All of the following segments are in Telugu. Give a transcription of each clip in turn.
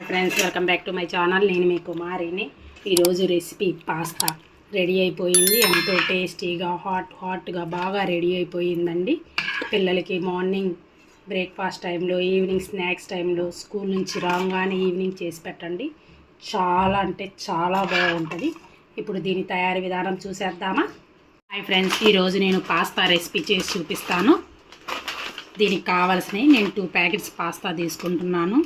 Friends, welcome back to my channel. నేను మీ కుమారిని. ఈరోజు రెసిపీ పాస్తా రెడీ అయిపోయింది. ఎంతో టేస్టీగా హాట్గా బాగా రెడీ అయిపోయిందండి. పిల్లలకి మార్నింగ్ బ్రేక్ఫాస్ట్ టైంలో, ఈవినింగ్ స్నాక్స్ టైంలో, స్కూల్ నుంచి రాగానే ఈవినింగ్ చేసి పెట్టండి. చాలా అంటే చాలా బాగుంటుంది. ఇప్పుడు దీని తయారీ విధానం చూసేద్దామా? హాయ్ ఫ్రెండ్స్, ఈరోజు నేను పాస్తా రెసిపీ చేసి చూపిస్తాను. దీనికి కావాల్సినవి నేను 2 ప్యాకెట్స్ పాస్తా తీసుకుంటున్నాను.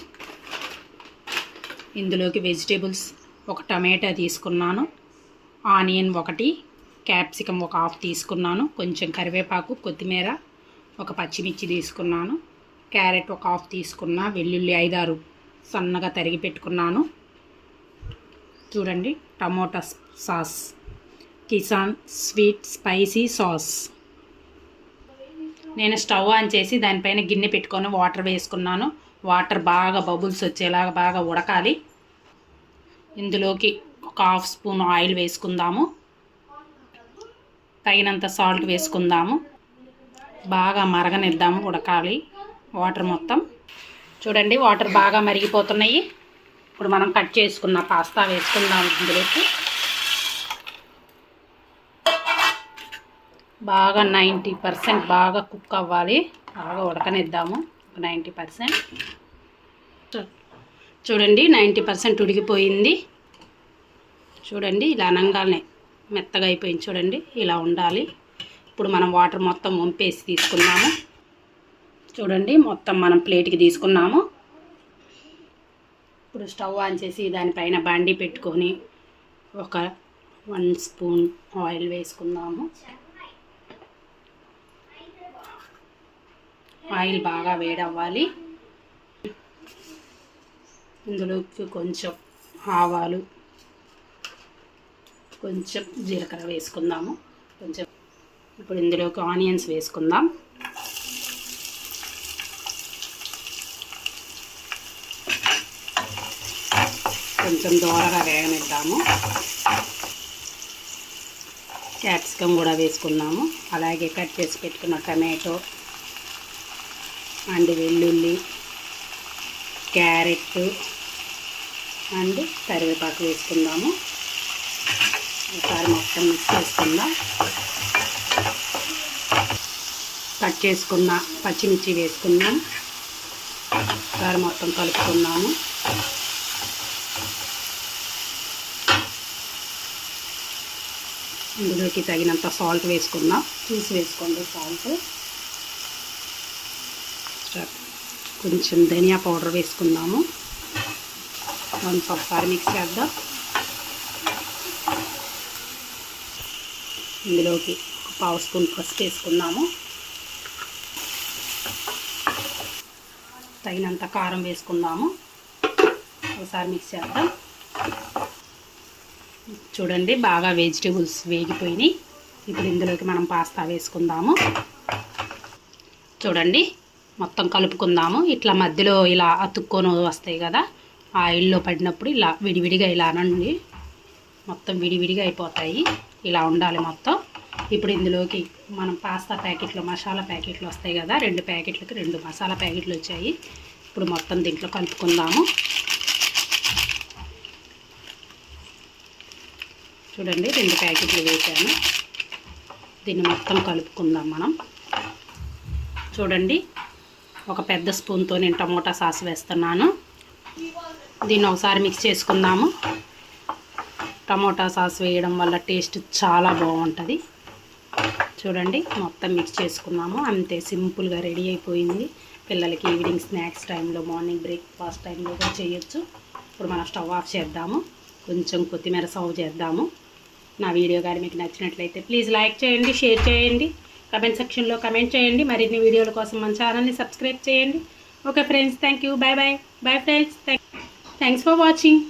ఇందులోకి వెజిటేబుల్స్, ఒక టమాటా తీసుకున్నాను, ఆనియన్ 1, క్యాప్సికమ్ 1/2 తీసుకున్నాను, కొంచెం కరివేపాకు, కొత్తిమీర, ఒక పచ్చిమిర్చి తీసుకున్నాను, క్యారెట్ 1/2 తీసుకున్నా, వెల్లుల్లి 5-6 సన్నగా తరిగి పెట్టుకున్నాను. చూడండి, tomato sauce, Kisan sweet spicy sauce. నేను స్టవ్ ఆన్ చేసి దానిపైన గిన్నె పెట్టుకొని వాటర్ వేసుకున్నాను. వాటర్ బాగా బబుల్స్ వచ్చేలాగా బాగా ఉడకాలి. ఇందులోకి ఒక 1/2 స్పూన్ ఆయిల్ వేసుకుందాము. తగినంత సాల్ట్ వేసుకుందాము. బాగా మరగనిద్దాము, ఉడకాలి వాటర్ మొత్తం. చూడండి, వాటర్ బాగా మరిగిపోతున్నాయి. ఇప్పుడు మనం కట్ చేసుకున్న పాస్తా వేసుకుందాము. ఇందులోకి బాగా 90% బాగా కుక్ అవ్వాలి. బాగా ఉడకనిద్దాము. 90%. చూడండి, 90% ఉడికిపోయింది. చూడండి, ఇలా అనంగానే మెత్తగా అయిపోయింది. చూడండి, ఇలా ఉండాలి. ఇప్పుడు మనం వాటర్ మొత్తం వంపేసి తీసుకున్నాము. చూడండి, మొత్తం మనం ప్లేట్కి తీసుకున్నాము. ఇప్పుడు స్టవ్ ఆన్ చేసి దానిపైన బాండీ పెట్టుకొని ఒక 1 స్పూన్ ఆయిల్ వేసుకుందాము. ఆయిల్ బాగా వేడవ్వాలి. ఇందులోకి కొంచెం ఆవాలు, కొంచెం జీలకర్ర వేసుకుందాము. ఇప్పుడు ఇందులోకి ఆనియన్స్ వేసుకుందాం. కొంచెం దోరగా వేగనిద్దాము. క్యాప్సికమ్ కూడా వేసుకుందాము. అలాగే కట్ చేసి పెట్టుకున్న టమాటో అండ్ వెల్లుల్లి, క్యారెట్ అండ్ కరివేపాకు వేసుకుందాము. ఒకసారి మొత్తం మిక్స్ చేసుకుందాం. కట్ చేసుకున్న పచ్చిమిర్చి వేసుకుందాం. ఒకసారి మొత్తం కలుపుకుందాము. ఇందులోకి తగినంత సాల్ట్ వేసుకుందాం. చూసి వేసుకోండి సాల్ట్. కొంచెం ధనియా పౌడర్ వేసుకుందాము. ఒకసారి మిక్స్ చేద్దాం. ఇందులోకి 1/2 స్పూన్ పసుపు వేసుకుందాము. తగినంత కారం వేసుకుందాము. ఒకసారి మిక్స్ చేద్దాం. చూడండి, బాగా వెజిటేబుల్స్ వేగిపోయినాయి. ఇప్పుడు ఇందులోకి మనం పాస్తా వేసుకుందాము. చూడండి, మొత్తం కలుపుకుందాము. ఇట్లా మధ్యలో ఇలా అతుక్కొని వస్తాయి కదా, ఆయిల్లో పడినప్పుడు ఇలా విడివిడిగా ఇలా అనండి. మొత్తం విడివిడిగా అయిపోతాయి. ఇలా ఉండాలి మొత్తం. ఇప్పుడు ఇందులోకి మనం పాస్తా ప్యాకెట్లు, మసాలా ప్యాకెట్లు వస్తాయి కదా, 2 ప్యాకెట్లకి 2 మసాలా ప్యాకెట్లు వచ్చాయి. ఇప్పుడు మొత్తం దీంట్లో కలుపుకుందాము. చూడండి, 2 ప్యాకెట్లు వేసాను. దీన్ని మొత్తం కలుపుకుందాం మనం. చూడండి, ఒక పెద్ద స్పూన్తో నేను టమోటా సాస్ వేస్తున్నాను. దీన్ని ఒకసారి మిక్స్ చేసుకుందాము. టమోటా సాస్ వేయడం వల్ల టేస్ట్ చాలా బాగుంటుంది. చూడండి, మొత్తం మిక్స్ చేసుకున్నాము. అంతే, సింపుల్గా రెడీ అయిపోయింది. పిల్లలకి ఈవినింగ్ స్నాక్స్ టైంలో, మార్నింగ్ బ్రేక్ఫాస్ట్ టైంలో కూడా చేయొచ్చు. ఇప్పుడు మనం స్టవ్ ఆఫ్ చేద్దాము. కొంచెం కొత్తిమీర సర్వ్ చేద్దాము. నా వీడియో కానీ మీకు నచ్చినట్లయితే ప్లీజ్ లైక్ చేయండి, షేర్ చేయండి, కమెంట్ సెక్షన్లో కమెంట్ చేయండి. మరిన్ని వీడియోల కోసం మన ఛానల్ని సబ్స్క్రైబ్ చేయండి. Okay friends, thank you. Bye bye. Bye friends. Thanks for watching.